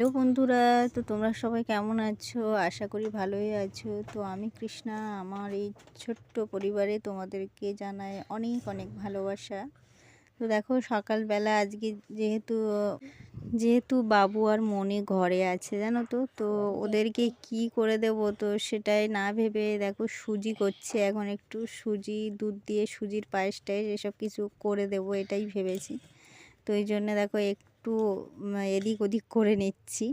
Hello বন্ধুরা, তো তোমরা সবাই কেমন আছো? আশা করি ভালোই আছো। তো আমি কৃষ্ণা, আমার এই ছোট্ট পরিবারে তোমাদেরকে জানাই অনেক অনেক ভালোবাসা। তো দেখো সকালবেলা আজকে যেহেতু যেহেতু বাবু আর মনি ঘরে আছে জানো তো ওদেরকে কি করে দেব, তো সেটাই না ভেবে দেখো সুজি করছে। এখন একটু সুজি দুধ দিয়ে সুজির পায়েস টায়েস এসব কিছু করে দেব এটাই ভেবেছি। তো এই জন্য দেখো একটু এদিক ওদিক করে নিচ্ছি,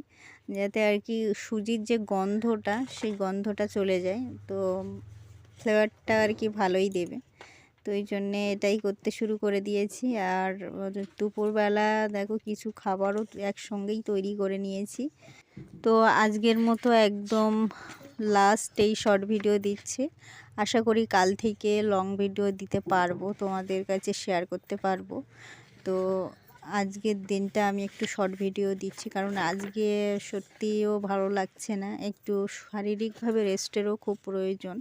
যাতে আর কি সুজির যে গন্ধটা সেই গন্ধটা চলে যায়, তো ফ্লেভারটা আর কি ভালোই দেবে। তো এই জন্যে এটাই করতে শুরু করে দিয়েছি। আর দুপুরবেলা দেখো কিছু খাবারও একসঙ্গেই তৈরি করে নিয়েছি। তো আজকের মতো একদম লাস্ট এই শর্ট ভিডিও দিচ্ছে। আশা করি কাল থেকে লং ভিডিও দিতে পারবো, তোমাদের কাছে শেয়ার করতে পারবো। তো আজকের দিনটা আমি একটু শর্ট ভিডিও দিচ্ছি, কারণ আজকে সত্যিও ভালো লাগছে না, একটু শারীরিকভাবে রেস্টেরও খুব প্রয়োজন।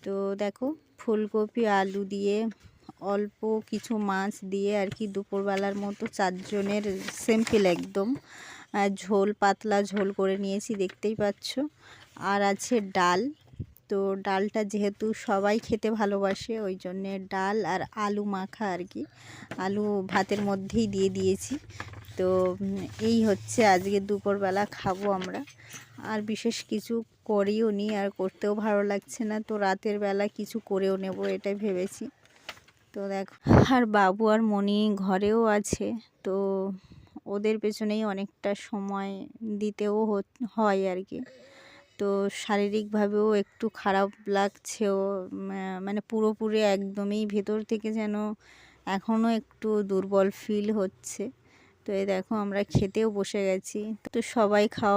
তো দেখো ফুলকপি আলু দিয়ে অল্প কিছু মাছ দিয়ে আর কি দুপুরবেলার মতো চারজনের সিম্পল একদম ঝোল, পাতলা ঝোল করে নিয়েছি, দেখতেই পাচ্ছ। আর আছে ডাল। তো ডালটা যেহেতু সবাই খেতে ভালোবাসে ওই জন্যে ডাল আর আলু মাখা আর কি, আলু ভাতের মধ্যেই দিয়ে দিয়েছি। তো এই হচ্ছে আজকে দুপুরবেলা খাবো আমরা। আর বিশেষ কিছু করিও নি, আর করতেও ভালো লাগছে না, তো রাতের বেলা কিছু করেও নেব এটাই ভেবেছি। তো দেখো আর বাবু আর মনি ঘরেও আছে, তো ওদের পেছনেই অনেকটা সময় দিতেও হয় আর কি। তো শারীরিকভাবেও একটু খারাপ লাগছেও, মানে পুরোপুরি একদমই ভেতর থেকে যেন এখনও একটু দুর্বল ফিল হচ্ছে। তো এই দেখো আমরা খেতেও বসে গেছি, তো সবাই খাওয়া